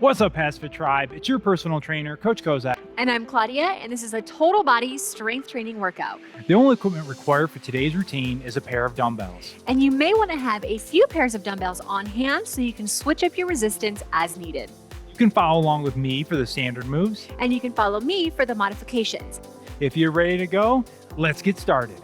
What's up, HASfit Tribe? It's your personal trainer, Coach Kozak. And I'm Claudia, and this is a total body strength training workout. The only equipment required for today's routine is a pair of dumbbells. And you may want to have a few pairs of dumbbells on hand so you can switch up your resistance as needed. You can follow along with me for the standard moves. And you can follow me for the modifications. If you're ready to go, let's get started.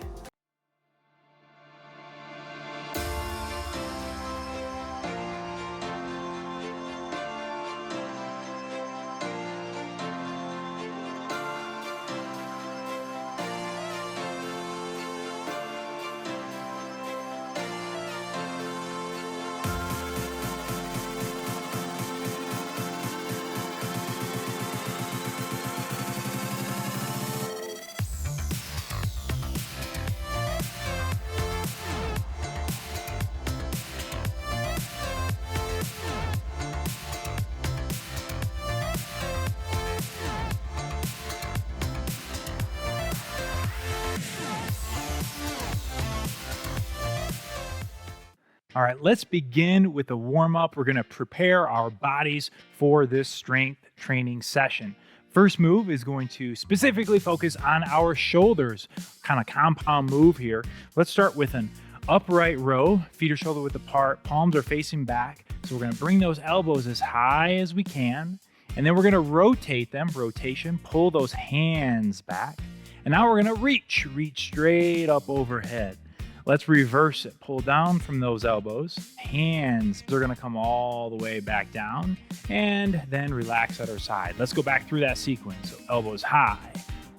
All right, let's begin with a warm-up. We're gonna prepare our bodies for this strength training session. First move is going to specifically focus on our shoulders, kind of compound move here. Let's start with an upright row, feet are shoulder width apart, palms are facing back. So we're gonna bring those elbows as high as we can, and then we're gonna rotate them, rotation, pull those hands back. And now we're gonna reach straight up overhead. Let's reverse it. Pull down from those elbows. Hands are gonna come all the way back down and then relax at our side. Let's go back through that sequence. So elbows high,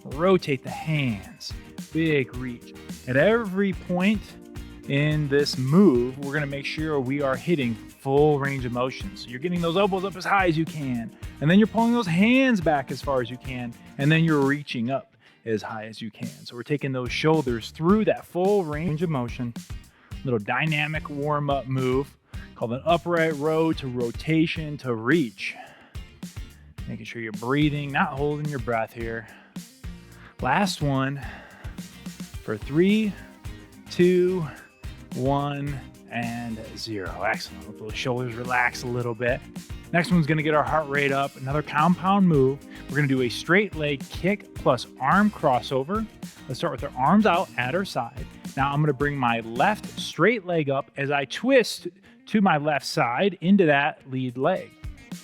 rotate the hands, big reach. At every point in this move, we're gonna make sure we are hitting full range of motion. So you're getting those elbows up as high as you can, and then you're pulling those hands back as far as you can, and then you're reaching up as high as you can. So we're taking those shoulders through that full range of motion. Little dynamic warm-up move called an upright row to rotation to reach. Making sure you're breathing, not holding your breath here. Last one for 3, 2, 1, and 0. Excellent. Let those shoulders relax a little bit. Next one's gonna get our heart rate up. Another compound move. We're gonna do a straight leg kick plus arm crossover. Let's start with our arms out at our side. Now I'm gonna bring my left straight leg up as I twist to my left side into that lead leg.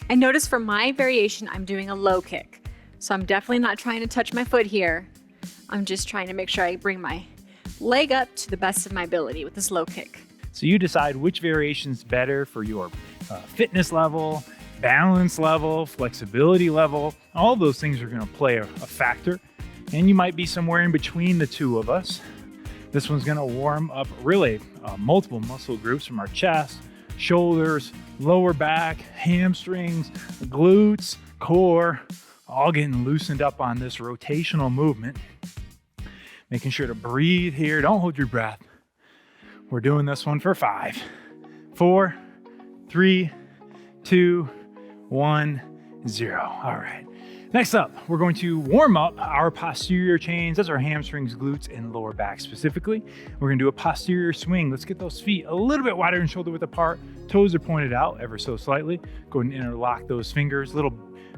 And notice for my variation, I'm doing a low kick. So I'm definitely not trying to touch my foot here. I'm just trying to make sure I bring my leg up to the best of my ability with this low kick. So you decide which variation is better for your fitness level, balance level, flexibility level. All those things are gonna play a factor, and you might be somewhere in between the two of us. This one's gonna warm up really multiple muscle groups from our chest, shoulders, lower back, hamstrings, glutes, core, all getting loosened up on this rotational movement. Making sure to breathe here, don't hold your breath. We're doing this one for 5, 4, 3, 2, 1, 0. All right. Next up, we're going to warm up our posterior chains. That's our hamstrings, glutes, and lower back specifically. We're gonna do a posterior swing. Let's get those feet a little bit wider and shoulder width apart. Toes are pointed out ever so slightly. Go ahead and interlock those fingers. Little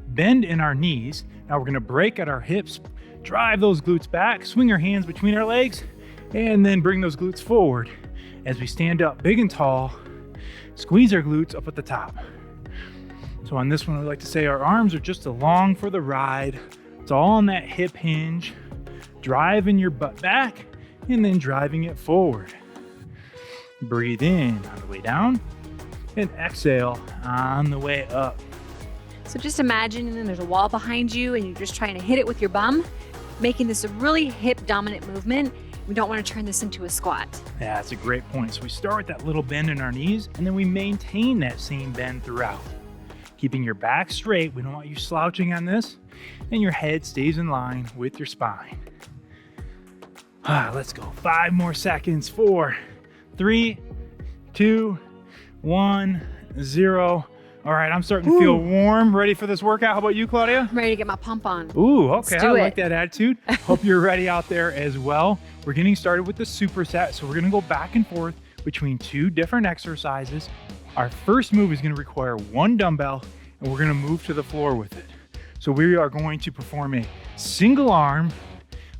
bend in our knees. Now we're gonna break at our hips, drive those glutes back, swing our hands between our legs, and then bring those glutes forward. As we stand up big and tall, squeeze our glutes up at the top. So on this one, we like to say our arms are just along for the ride. It's all on that hip hinge, driving your butt back and then driving it forward. Breathe in on the way down and exhale on the way up. So just imagine there's a wall behind you and you're just trying to hit it with your bum, making this a really hip dominant movement. We don't want to turn this into a squat. Yeah, that's a great point. So we start with that little bend in our knees and then we maintain that same bend throughout. Keeping your back straight, we don't want you slouching on this, and your head stays in line with your spine. Let's go, 5 more seconds, 4, 3, 2, 1, 0. All right, I'm starting to feel warm, ready for this workout. How about you, Claudia? I'm ready to get my pump on. Ooh, okay, I like it. that attitude. Hope you're ready out there as well. We're getting started with the superset, so we're gonna go back and forth between 2 different exercises. Our first move is gonna require 1 dumbbell and we're gonna move to the floor with it. So we are going to perform a single arm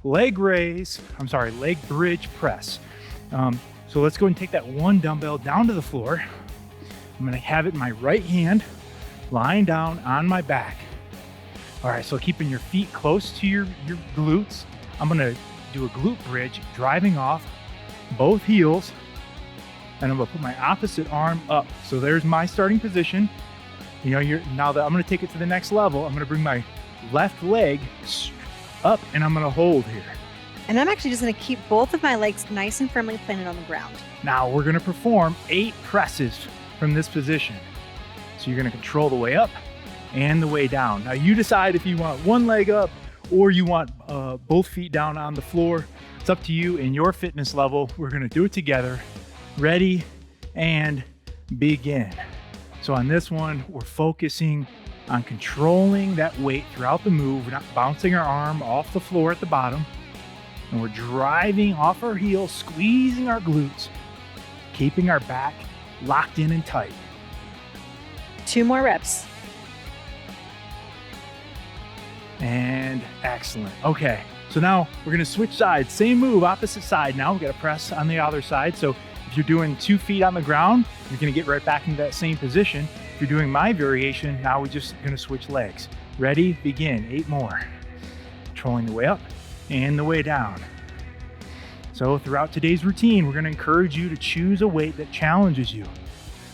leg bridge press. So let's go and take that one dumbbell down to the floor. I'm gonna have it in my right hand, lying down on my back. All right, so keeping your feet close to your glutes, I'm gonna do a glute bridge, driving off both heels, and I'm gonna put my opposite arm up. So there's my starting position. Now that I'm gonna take it to the next level, I'm gonna bring my left leg up and I'm gonna hold here. And I'm actually just gonna keep both of my legs nice and firmly planted on the ground. Now we're gonna perform 8 presses from this position. So you're gonna control the way up and the way down. Now you decide if you want one leg up or you want both feet down on the floor. It's up to you and your fitness level. We're gonna do it together. Ready and begin. So on this one, we're focusing on controlling that weight throughout the move. We're not bouncing our arm off the floor at the bottom. And we're driving off our heels, squeezing our glutes, keeping our back locked in and tight. 2 more reps. And excellent. Okay, so now we're gonna switch sides. Same move, opposite side now. We gotta press on the other side. So if you're doing 2 feet on the ground, you're gonna get right back into that same position. If you're doing my variation, now we're just gonna switch legs. Ready, begin, 8 more. Controlling the way up and the way down. So throughout today's routine, we're gonna encourage you to choose a weight that challenges you.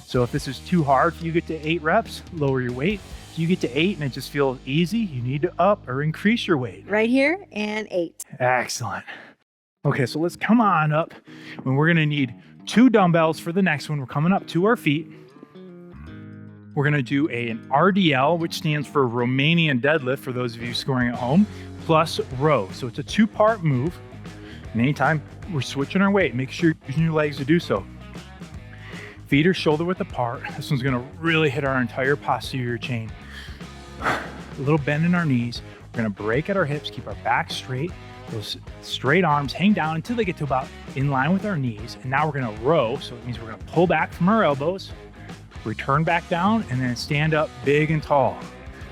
So if this is too hard for you to get to 8 reps, lower your weight. If you get to 8 and it just feels easy, you need to up or increase your weight. Right here and 8. Excellent. Okay, so let's come on up, and we're gonna need 2 dumbbells for the next one. We're coming up to our feet. We're gonna do an RDL, which stands for Romanian deadlift for those of you scoring at home, plus row. So it's a 2-part move. And anytime we're switching our weight, make sure you're using your legs to do so. Feet are shoulder width apart. This one's gonna really hit our entire posterior chain. A little bend in our knees. We're gonna break at our hips, keep our back straight. Those straight arms hang down until they get to about in line with our knees. And now we're gonna row. So it means we're gonna pull back from our elbows, return back down, and then stand up big and tall.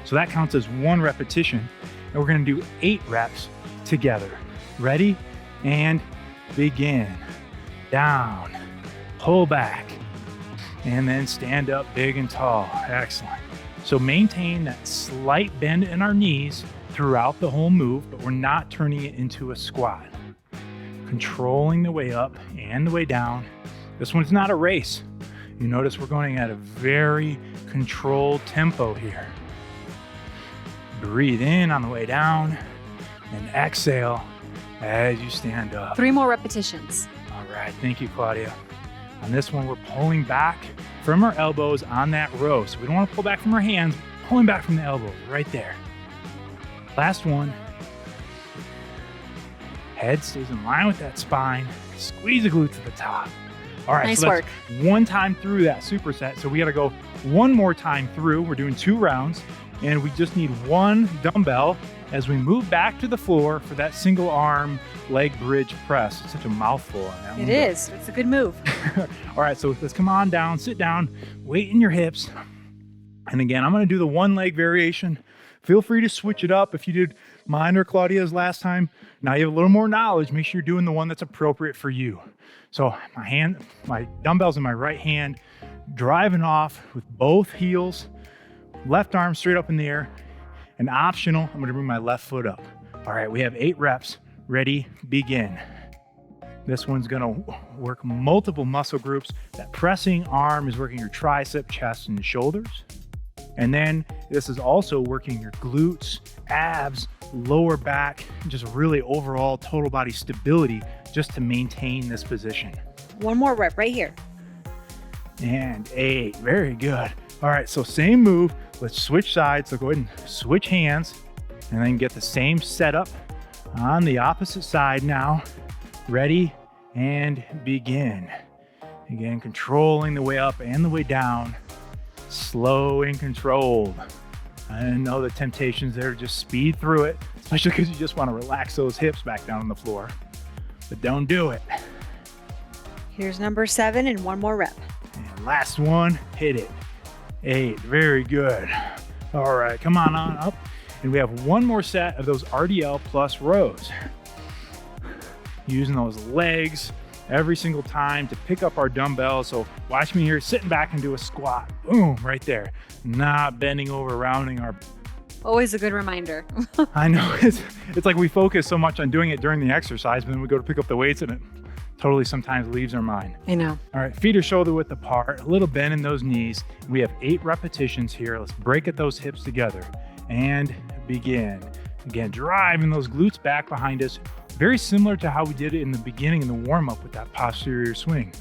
So that counts as 1 repetition. And we're gonna do 8 reps together. Ready? And begin. Down, pull back, and then stand up big and tall. Excellent. So maintain that slight bend in our knees throughout the whole move, but we're not turning it into a squat. Controlling the way up and the way down. This one's not a race. You notice we're going at a very controlled tempo here. Breathe in on the way down and exhale as you stand up. 3 more repetitions. All right, thank you, Claudia. On this one, we're pulling back from our elbows on that row. So we don't want to pull back from our hands, pulling back from the elbows, right there. Last one. Head stays in line with that spine. Squeeze the glutes to the top. All right, Nice so that's work. 1 time through that superset. So we got to go 1 more time through. We're doing 2 rounds, and we just need 1 dumbbell as we move back to the floor for that single arm leg bridge press. It's such a mouthful on that one. It is. It's a good move. All right, so let's come on down, sit down, weight in your hips. And again, I'm gonna do the 1 leg variation. Feel free to switch it up if you did mine or Claudia's last time. Now you have a little more knowledge, make sure you're doing the one that's appropriate for you. So my dumbbells in my right hand, driving off with both heels, left arm straight up in the air, and optional, I'm gonna bring my left foot up. All right, we have 8 reps. Ready, begin. This one's gonna work multiple muscle groups. That pressing arm is working your tricep, chest, and shoulders. And then this is also working your glutes, abs, lower back, just really overall total body stability just to maintain this position. 1 more rep right here. And 8, very good. All right, so same move. Let's switch sides. So go ahead and switch hands and then get the same setup on the opposite side now. Ready and begin. Again, controlling the way up and the way down. Slow and controlled. I know the temptations there, just speed through it, especially because you just want to relax those hips back down on the floor. But don't do it. Here's number 7 and 1 more rep. And last one, hit it. 8, very good. All right, come on up. And we have one more set of those RDL plus rows. Using those legs every single time to pick up our dumbbells. So watch me here, sitting back and do a squat. Boom, right there. Not bending over, rounding our... Always a good reminder. I know, it's like we focus so much on doing it during the exercise, but then we go to pick up the weights and it totally sometimes leaves our mind. I know. All right, feet are shoulder width apart, a little bend in those knees. We have 8 repetitions here. Let's break at those hips together and begin. Again, driving those glutes back behind us. Very similar to how we did it in the beginning in the warm-up with that posterior swing.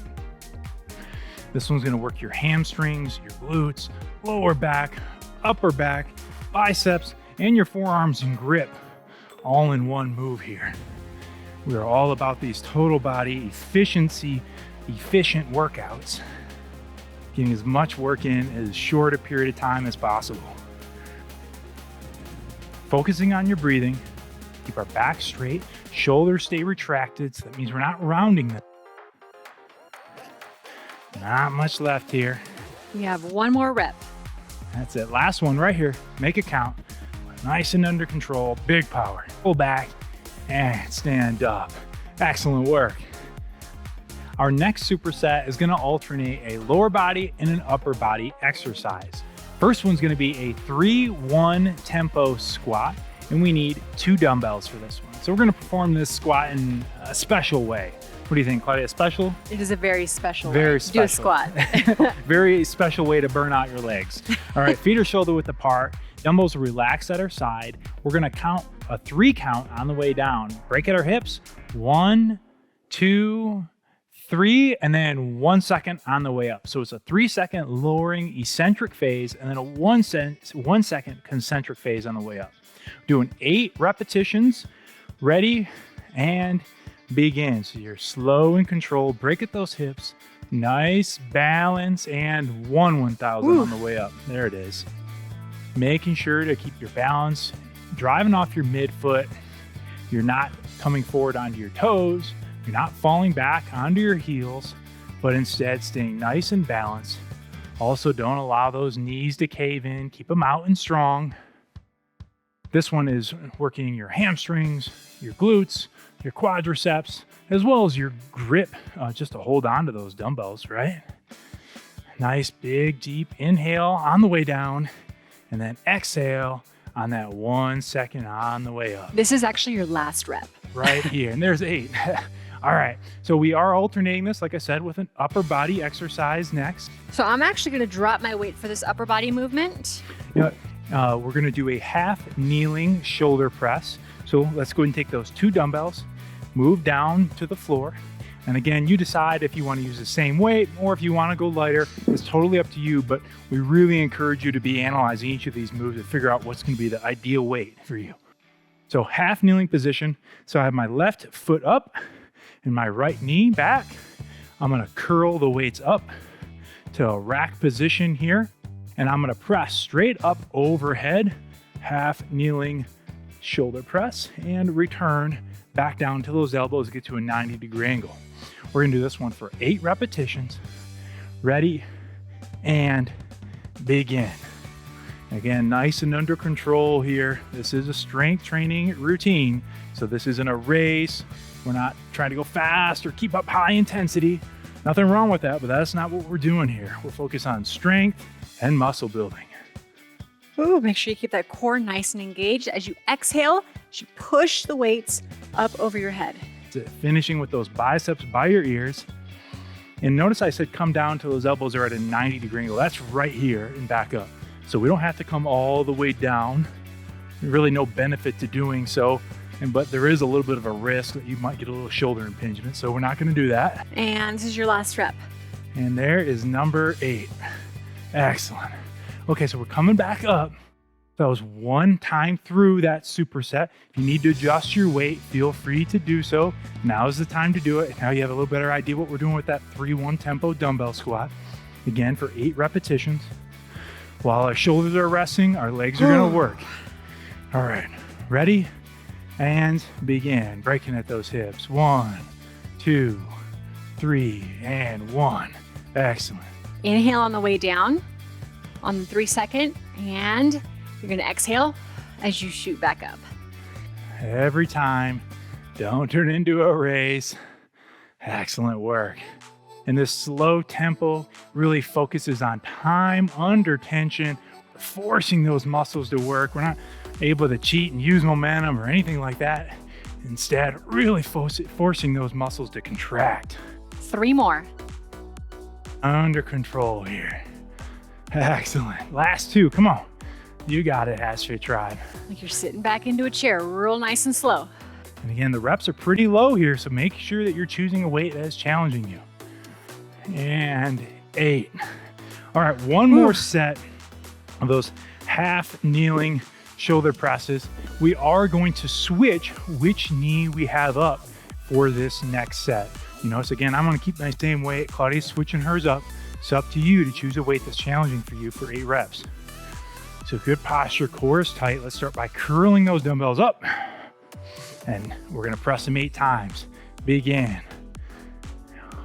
This one's gonna work your hamstrings, your glutes, lower back, upper back, biceps, and your forearms and grip, all in one move here. We are all about these total body efficient workouts, getting as much work in as short a period of time as possible. Focusing on your breathing, keep our back straight, shoulders stay retracted, so that means we're not rounding them. Not much left here. We have one more rep. That's it. Last one right here. Make it count. Nice and under control. Big power. Pull back and stand up. Excellent work. Our next superset is going to alternate a lower body and an upper body exercise. First one's going to be a 3-1 tempo squat, and we need 2 dumbbells for this one. So we're going to perform this squat in a special way. What do you think, Claudia? Special? It is a very special Very way to do a squat. Very special way to burn out your legs. All right, feet are shoulder width apart. Dumbbells are relaxed at our side. We're gonna count a 3 count on the way down. Break at our hips. 1, 2, 3, and then 1 second on the way up. So it's a 3-second lowering eccentric phase and then a 1 second concentric phase on the way up. Doing 8 repetitions. Ready and begin. So you're slow and controlled. Break at those hips. Nice balance and 1/1000 on the way up. There it is. Making sure to keep your balance, driving off your midfoot. You're not coming forward onto your toes. You're not falling back onto your heels, but instead staying nice and balanced. Also, don't allow those knees to cave in. Keep them out and strong. This one is working your hamstrings, your glutes, your quadriceps, as well as your grip, just to hold on to those dumbbells, right? Nice, big, deep inhale on the way down, and then exhale on that 1 second on the way up. This is actually your last rep. Right here, and there's 8. All right, so we are alternating this, like I said, with an upper body exercise next. So I'm actually gonna drop my weight for this upper body movement. We're gonna do a half kneeling shoulder press. So let's go ahead and take those 2 dumbbells, move down to the floor. And again, you decide if you want to use the same weight or if you want to go lighter. It's totally up to you, but we really encourage you to be analyzing each of these moves to figure out what's going to be the ideal weight for you. So half kneeling position. So I have my left foot up and my right knee back. I'm going to curl the weights up to a rack position here. And I'm going to press straight up overhead, half kneeling shoulder press, and return back down to those elbows to get to a 90-degree angle. We're gonna do this one for 8 repetitions. Ready and begin. Again, nice and under control here. This is a strength training routine, so this isn't a race. We're not trying to go fast or keep up high intensity. Nothing wrong with that, but that's not what we're doing here. We're focused on strength and muscle building. Ooh, make sure you keep that core nice and engaged. As you exhale, you push the weights up over your head. That's it. Finishing with those biceps by your ears. And notice I said come down till those elbows are at a 90-degree angle. That's right here and back up. So we don't have to come all the way down. There's really no benefit to doing so. But there is a little bit of a risk that you might get a little shoulder impingement. So we're not going to do that. And this is your last rep. And there is number 8. Excellent. Okay, so we're coming back up. That was 1 time through that superset. If you need to adjust your weight, feel free to do so. Now is the time to do it. Now you have a little better idea what we're doing with that 3-1 tempo dumbbell squat. Again, for 8 repetitions. While our shoulders are resting, our legs are gonna work. All right, ready? And begin. Breaking at those hips. 1, 2, 3, and 1. Excellent. Inhale on the way down on the 3 second and You're gonna exhale as you shoot back up. Every time. Don't turn into a race. Excellent work. And this slow tempo really focuses on time under tension, forcing those muscles to work. We're not able to cheat and use momentum or anything like that. Instead, really forcing those muscles to contract. 3 more. Under control here. Excellent. Last 2. Come on. You got it, HASfit Tribe. Like you're sitting back into a chair, real nice and slow. And again, the reps are pretty low here, so make sure that you're choosing a weight that is challenging you. And 8. All right, one more set of those half kneeling shoulder presses. We are going to switch which knee we have up for this next set. You notice again, I'm gonna keep my same weight. Claudia's switching hers up. It's up to you to choose a weight that's challenging for you for 8 reps. So good posture, core is tight. Let's start by curling those dumbbells up. And we're gonna press them 8 times. Begin.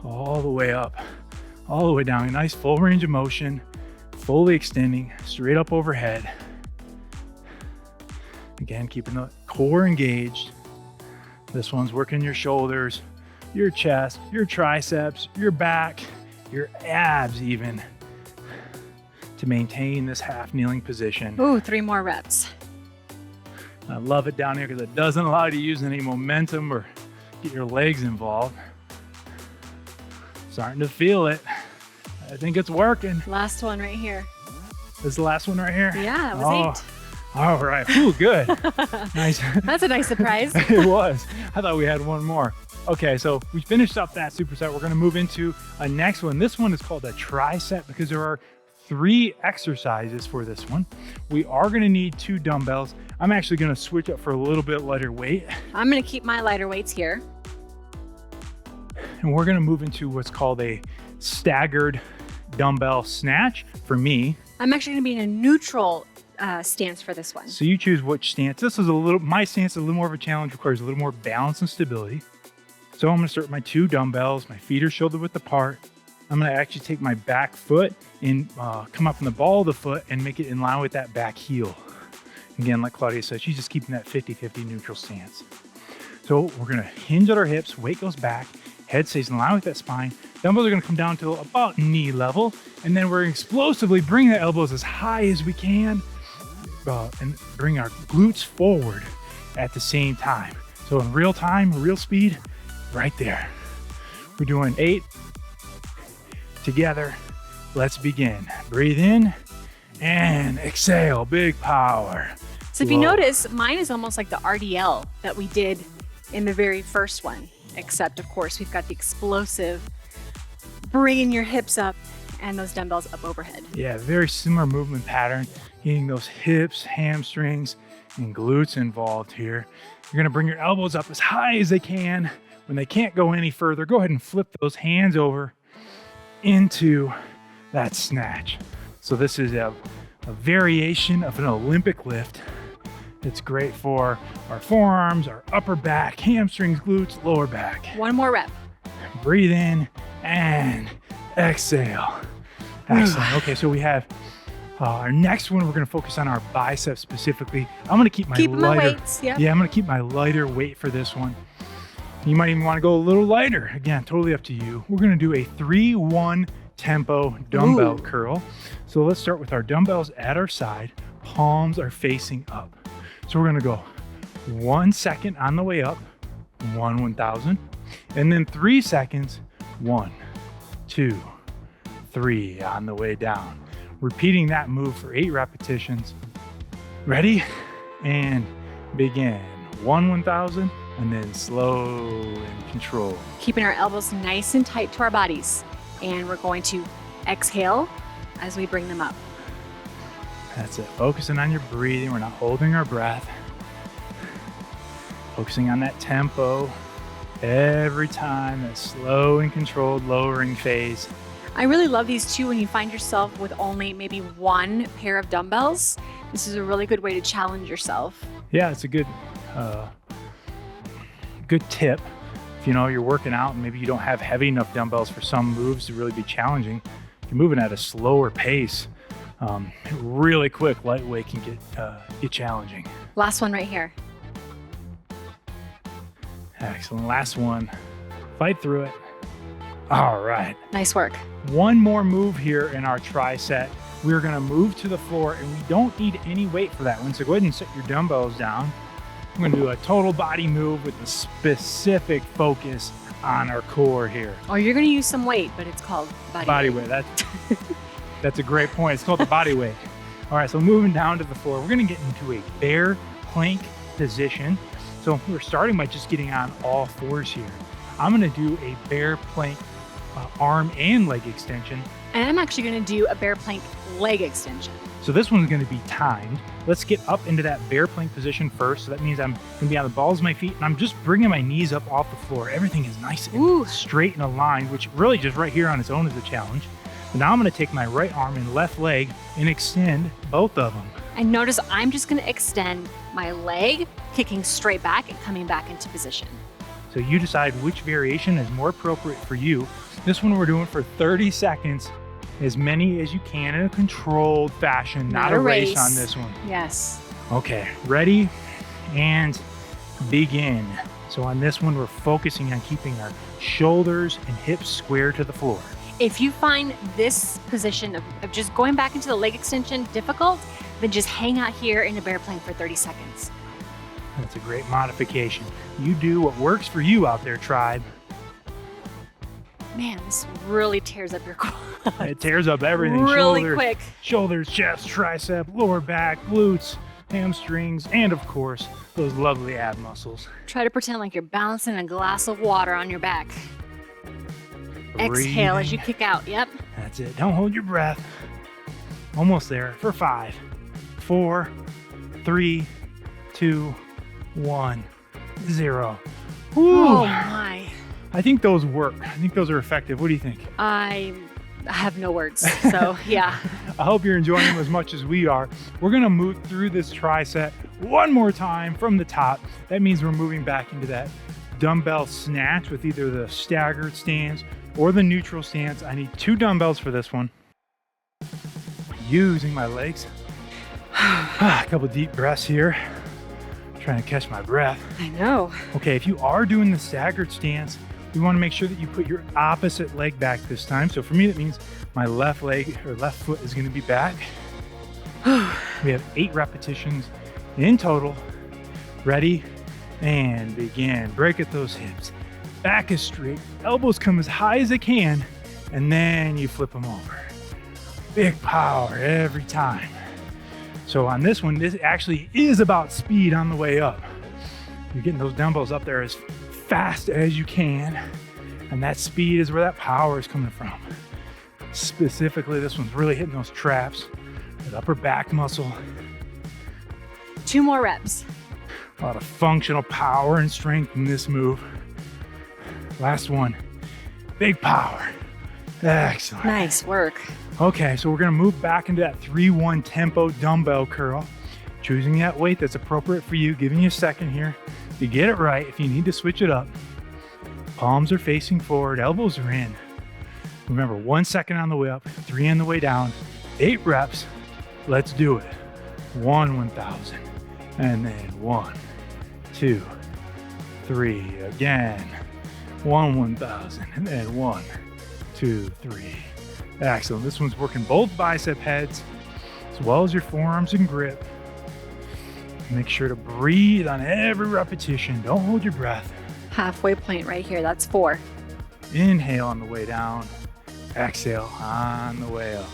All the way up, all the way down. A nice full range of motion, fully extending, straight up overhead. Again, keeping the core engaged. This one's working your shoulders, your chest, your triceps, your back, your abs even, to maintain this half kneeling position. Ooh, 3 more reps. I love it down here because it doesn't allow you to use any momentum or get your legs involved. Starting to feel it. I think it's working. Last one right here. This is the last one right here? Yeah, that was 8. All right. Ooh, good. Nice. That's a nice surprise. It was. I thought we had one more. Okay, so we finished up that superset. We're going to move into a next one. This one is called a tricep because there are 3 exercises for this one. We are going to need 2 dumbbells. I'm actually going to switch up for a little bit lighter weight. I'm going to keep my lighter weights here. And we're going to move into what's called a staggered dumbbell snatch for me. I'm actually going to be in a neutral stance for this one. So you choose which stance. This is my stance is a little more of a challenge, requires a little more balance and stability. So I'm going to start with my 2 dumbbells. My feet are shoulder width apart. I'm going to actually take my back foot and come up in the ball of the foot and make it in line with that back heel. Again, like Claudia said, she's just keeping that 50-50 neutral stance. So we're going to hinge at our hips, weight goes back, head stays in line with that spine. Dumbbells are going to come down to about knee level, and then we're explosively bring the elbows as high as we can and bring our glutes forward at the same time. So in real time, real speed, right there. We're doing 8 together. Let's begin. Breathe in and exhale, big power. So if you notice, mine is almost like the RDL that we did in the very first one, except of course we've got the explosive bringing your hips up and those dumbbells up overhead. Yeah, very similar movement pattern, getting those hips, hamstrings, and glutes involved here. You're gonna bring your elbows up as high as they can. When they can't go any further, go ahead and flip those hands over into that snatch. So this is a variation of an Olympic lift. It's great for our forearms, our upper back, hamstrings, glutes, lower back. 1 more rep. Breathe in and exhale. Excellent. Okay, so we have our next one. We're going to focus on our biceps specifically. I'm going to keep my my weights. Yeah. Yeah, I'm going to keep my lighter weight for this one. You might even want to go a little lighter. Again, totally up to you. We're going to do a 3-1 tempo dumbbell curl. So let's start with our dumbbells at our side. Palms are facing up. So we're going to go 1 second on the way up, 1,000, and then 3 seconds, 1, 2, 3 on the way down. Repeating that move for 8 repetitions. Ready? And begin. 1,000, and then slow and control. Keeping our elbows nice and tight to our bodies. And we're going to exhale as we bring them up. That's it. Focusing on your breathing. We're not holding our breath. Focusing on that tempo every time, that slow and controlled lowering phase. I really love these too when you find yourself with only maybe 1 pair of dumbbells. This is a really good way to challenge yourself. Yeah, it's a good tip. If you know you're working out and maybe you don't have heavy enough dumbbells for some moves to really be challenging, you're moving at a slower pace. Really quick, lightweight can get challenging. Last one right here. Excellent. Last one. Fight through it. All right. Nice work. One more move here in our tri set. We're going to move to the floor, and we don't need any weight for that one. So go ahead and set your dumbbells down. I'm going to do a total body move with a specific focus on our core here. Oh, you're going to use some weight, but it's called body weight. That's a great point. It's called the body weight. All right, so moving down to the floor, we're going to get into a bear plank position. So we're starting by just getting on all fours here. I'm going to do a bear plank arm and leg extension. And I'm actually going to do a bear plank leg extension. So this one's going to be timed. Let's get up into that bear plank position first. So that means I'm going to be on the balls of my feet, and I'm just bringing my knees up off the floor. Everything is nice and straight and aligned, which really just right here on its own is a challenge. So now I'm going to take my right arm and left leg and extend both of them. And notice I'm just going to extend my leg, kicking straight back and coming back into position. So you decide which variation is more appropriate for you. This one we're doing for 30 seconds, as many as you can in a controlled fashion, not a race on this one. Yes. Okay, ready and begin. So on this one, we're focusing on keeping our shoulders and hips square to the floor. If you find this position of just going back into the leg extension difficult, then just hang out here in a bear plank for 30 seconds. That's a great modification. You do what works for you out there, tribe. Man, this really tears up your quads. It tears up everything. Really quick. Shoulders, chest, tricep, lower back, glutes, hamstrings, and of course, those lovely ab muscles. Try to pretend like you're balancing a glass of water on your back. Breathing. Exhale as you kick out. Yep. That's it. Don't hold your breath. Almost there for 5, 4, 3, 2, 1, 0. Woo. Oh my. I think those work. I think those are effective. What do you think? I have no words. So yeah. I hope you're enjoying them as much as we are. We're gonna move through this tri-set one more time from the top. That means we're moving back into that dumbbell snatch with either the staggered stance or the neutral stance. I need 2 dumbbells for this one. Using my legs. A couple deep breaths here. Trying to catch my breath. I know. Okay, if you are doing the staggered stance, you want to make sure that you put your opposite leg back this time. So for me, that means my left leg or left foot is going to be back. We have 8 repetitions in total. Ready and begin. Break at those hips. Back is straight. Elbows come as high as they can, and then you flip them over. Big power every time. So on this one, this actually is about speed on the way up. You're getting those dumbbells up there as fast as you can, and that speed is where that power is coming from. Specifically, this one's really hitting those traps, that upper back muscle. 2 more reps. A lot of functional power and strength in this move. Last one, big power. Excellent. Nice work. Okay, so we're gonna move back into that 3-1 tempo dumbbell curl. Choosing that weight that's appropriate for you, giving you a second here to get it right. If you need to switch it up, palms are facing forward, elbows are in. Remember, 1 second on the way up, 3 on the way down, 8 reps. Let's do it. 1,000, and then 1, 2, 3, again. 1,000, and then 1, 2, 3. Excellent. This one's working both bicep heads as well as your forearms and grip. Make sure to breathe on every repetition. Don't hold your breath. Halfway point right here. That's 4. Inhale on the way down. Exhale on the way up.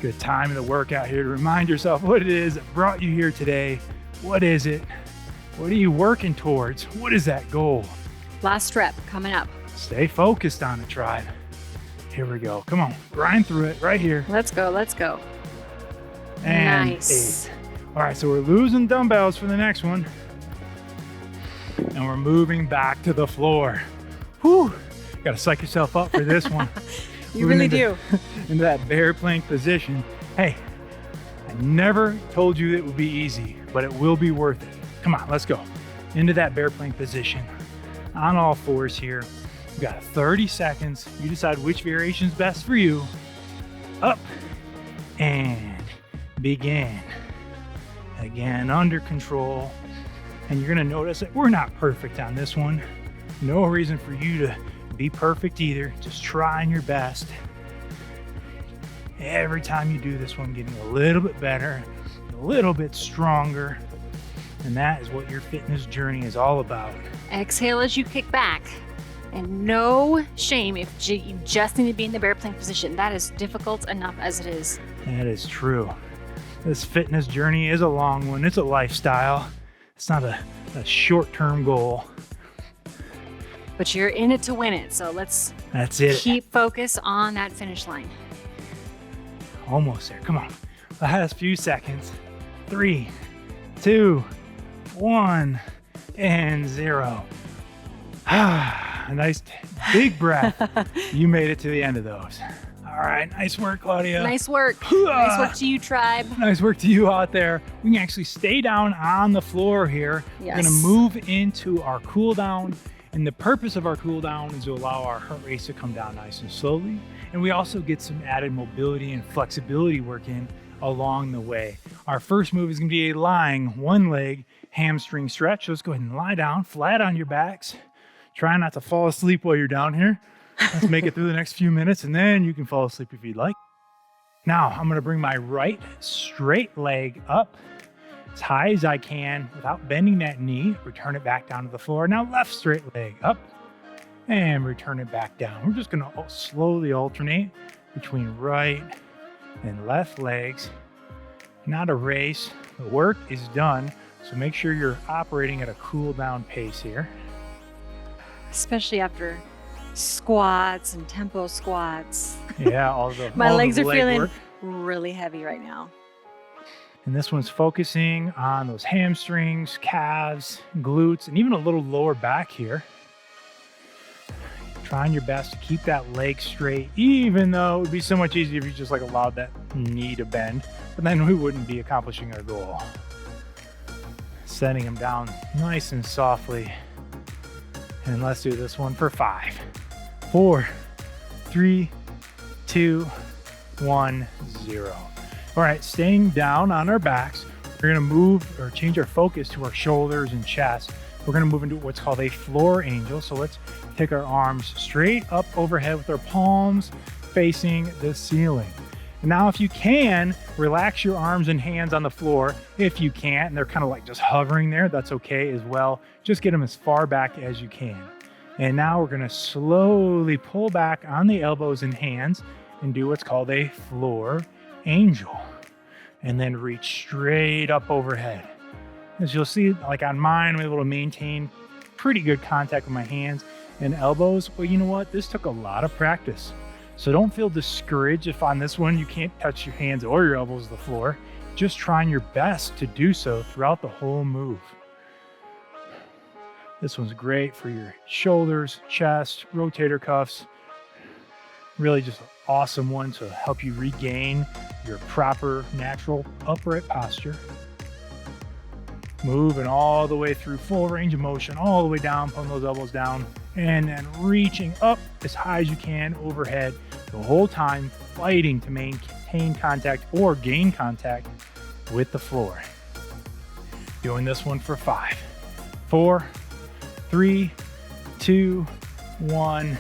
Good time in the workout here to remind yourself what it is that brought you here today. What is it? What are you working towards? What is that goal? Last rep coming up. Stay focused on it, tribe. Here we go. Come on. Grind through it right here. Let's go. Let's go. And Nice. 8. All right, so we're losing dumbbells for the next one. And we're moving back to the floor. Whew. Got to psych yourself up for this one. You Moving really do. into that bear plank position. Hey, I never told you it would be easy, but it will be worth it. Come on, let's go. Into that bear plank position. On all fours here. We've got 30 seconds. You decide which variation is best for you. Up and begin. Again, under control. And you're gonna notice that we're not perfect on this one. No reason for you to be perfect either. Just trying your best. Every time you do this one, getting a little bit better, a little bit stronger. And that is what your fitness journey is all about. Exhale as you kick back. And no shame if you just need to be in the bear plank position. That is difficult enough as it is. That is true. This fitness journey is a long one. It's a lifestyle. It's not a short-term goal. But you're in it to win it. So let's keep focus on that finish line. Almost there. Come on. Last few seconds. 3, 2, 1, and 0. A nice big breath. You made it to the end of those. All right, nice work, Claudia. Nice work. Nice work to you, tribe. Nice work to you out there. We can actually stay down on the floor here. Yes. We're gonna move into our cool down. And the purpose of our cool down is to allow our heart rate to come down nice and slowly. And we also get some added mobility and flexibility work in along the way. Our first move is gonna be a lying one leg hamstring stretch. So let's go ahead and lie down flat on your backs. Try not to fall asleep while you're down here. Let's make it through the next few minutes and then you can fall asleep if you'd like. Now I'm gonna bring my right straight leg up as high as I can without bending that knee. Return it back down to the floor. Now left straight leg up and return it back down. We're just gonna slowly alternate between right and left legs. Not a race. The work is done. So make sure you're operating at a cool down pace here. Especially after squats and tempo squats. Yeah, all the My all legs the are leg feeling work. really heavy right now. And this one's focusing on those hamstrings, calves, glutes, and even a little lower back here. Trying your best to keep that leg straight, even though it would be so much easier if you just allowed that knee to bend, but then we wouldn't be accomplishing our goal. Setting them down nice and softly. And let's do this one for 5, 4, 3, 2, 1, 0. All right, staying down on our backs, we're gonna move or change our focus to our shoulders and chest. We're gonna move into what's called a floor angel. So let's take our arms straight up overhead with our palms facing the ceiling. And now if you can, relax your arms and hands on the floor. If you can't, and they're kind of just hovering there, that's okay as well. Just get them as far back as you can. And now we're gonna slowly pull back on the elbows and hands and do what's called a floor angel. And then reach straight up overhead. As you'll see, on mine, I'm able to maintain pretty good contact with my hands and elbows. Well, you know what? This took a lot of practice. So don't feel discouraged if on this one you can't touch your hands or your elbows to the floor. Just trying your best to do so throughout the whole move. This one's great for your shoulders, chest, rotator cuffs. Really just an awesome one to help you regain your proper, natural, upright posture. Moving all the way through full range of motion, all the way down, pulling those elbows down, and then reaching up as high as you can overhead the whole time, fighting to maintain contact or gain contact with the floor. Doing this one for 5, 4, 3, 2, 1,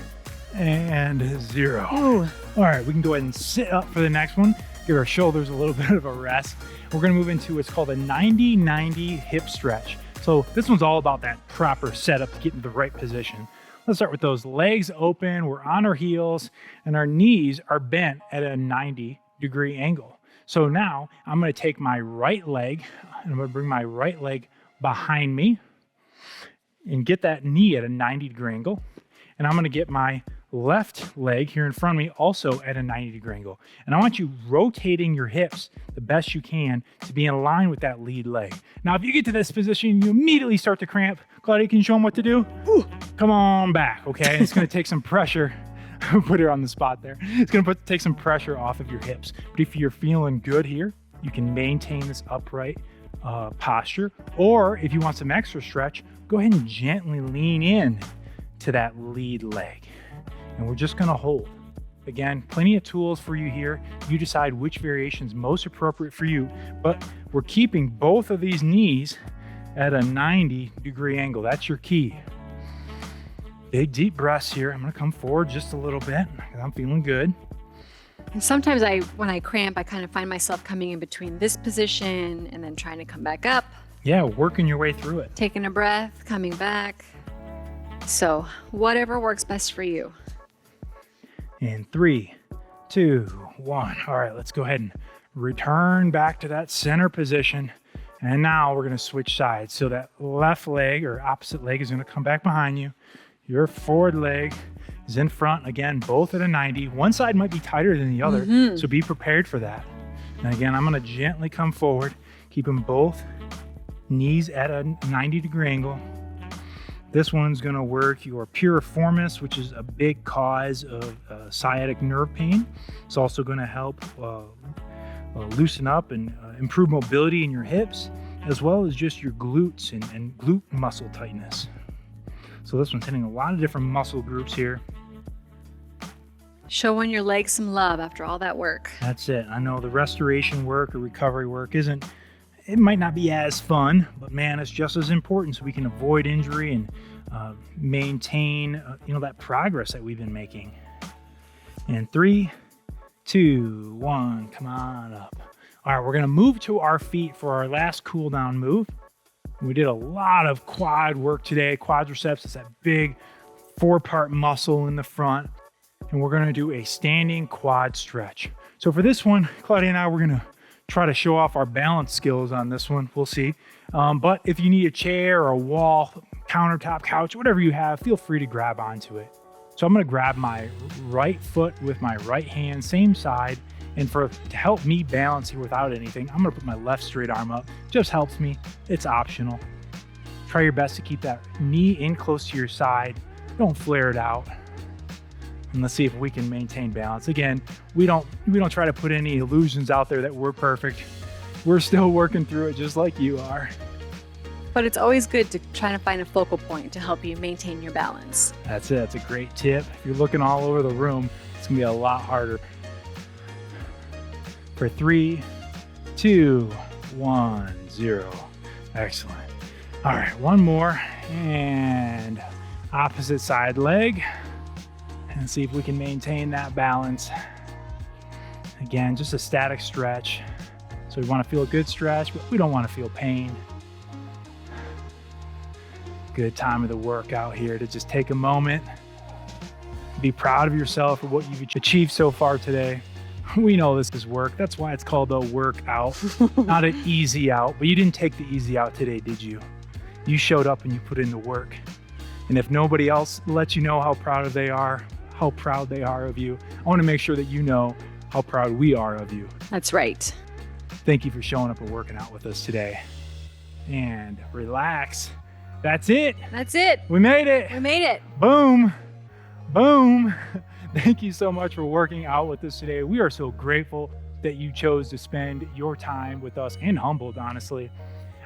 and 0. Ooh. All right, we can go ahead and sit up for the next one. Give our shoulders a little bit of a rest. We're gonna move into what's called a 90-90 hip stretch. So this one's all about that proper setup to get in the right position. Let's start with those legs open, we're on our heels, and our knees are bent at a 90-degree angle. So now I'm gonna take my right leg, and I'm gonna bring my right leg behind me and get that knee at a 90-degree angle. And I'm gonna get my left leg here in front of me also at a 90-degree angle. And I want you rotating your hips the best you can to be in line with that lead leg. Now, if you get to this position, you immediately start to cramp. Claudia, can you show them what to do? Ooh, come on back, okay? It's gonna take some pressure. Put her on the spot there. It's gonna take some pressure off of your hips. But if you're feeling good here, you can maintain this upright posture. Or if you want some extra stretch, go ahead and gently lean in to that lead leg. And we're just gonna hold Again, plenty of tools for you here. You decide which variation is most appropriate for you, but we're keeping both of these knees at a 90-degree angle. That's your key. Big deep breaths here. I'm gonna come forward just a little bit. I'm feeling good. And sometimes when I cramp, I kind of find myself coming in between this position and then trying to come back up. Yeah, working your way through it. Taking a breath, coming back. So whatever works best for you. In 3, 2, 1. All right, let's go ahead and return back to that center position. And now we're gonna switch sides. So that left leg or opposite leg is gonna come back behind you. Your forward leg is in front. Again, both at a 90. One side might be tighter than the other, so be prepared for that. And again, I'm gonna gently come forward, keeping both knees at a 90-degree angle. This one's gonna work your piriformis, which is a big cause of sciatic nerve pain. It's also gonna help loosen up and improve mobility in your hips, as well as just your glutes and glute muscle tightness. So this one's hitting a lot of different muscle groups here. Showing your legs some love after all that work. That's it. I know the restoration work or recovery work it might not be as fun, but man, it's just as important so we can avoid injury and maintain that progress that we've been making. In 3, 2, 1, come on up. All right, we're gonna move to our feet for our last cool down move. We did a lot of quad work today. Quadriceps is that big 4-part muscle in the front. And we're gonna do a standing quad stretch. So for this one, Claudia and I, we're gonna try to show off our balance skills on this one. We'll see. But if you need a chair or a wall, countertop, couch, whatever you have, feel free to grab onto it. So I'm gonna grab my right foot with my right hand, same side. And to help me balance here without anything, I'm gonna put my left straight arm up. Just helps me, it's optional. Try your best to keep that knee in close to your side. Don't flare it out. And let's see if we can maintain balance. Again, we don't try to put any illusions out there that we're perfect. We're still working through it just like you are. But it's always good to try to find a focal point to help you maintain your balance. That's it, that's a great tip. If you're looking all over the room, it's gonna be a lot harder. For 3, 2, 1, 0. Excellent. All right, one more, and opposite side leg. And see if we can maintain that balance. Again, just a static stretch. So we want to feel a good stretch, but we don't want to feel pain. Good time of the workout here to just take a moment. Be proud of yourself for what you've achieved so far today. We know this is work. That's why it's called a workout, not an easy out. But you didn't take the easy out today, did you? You showed up and you put in the work. And if nobody else lets you know how proud they are of you, I want to make sure that you know how proud we are of you. That's right. Thank you for showing up and working out with us today. And relax. That's it. That's it. We made it. We made it. Boom. Boom. Thank you so much for working out with us today. We are so grateful that you chose to spend your time with us, and humbled, honestly.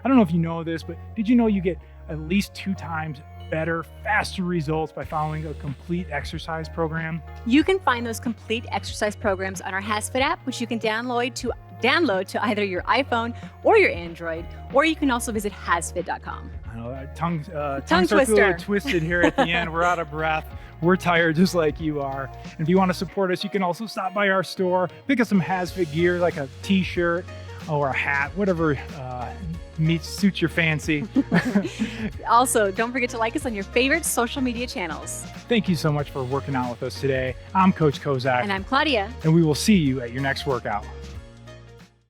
I don't know if you know this, but did you know you get at least 2 times better, faster results by following a complete exercise program? You can find those complete exercise programs on our HASfit app, which you can download to either your iPhone or your Android, or you can also visit hasfit.com. I know that tongue Tongue starts a twister. little twisted here at the end. We're out of breath. We're tired just like you are. And if you want to support us, you can also stop by our store, pick up some HASfit gear like a t-shirt or a hat, whatever suits your fancy. Also, don't forget to like us on your favorite social media channels. Thank you so much for working out with us today. I'm Coach Kozak, And I'm Claudia. and we will see you at your next workout.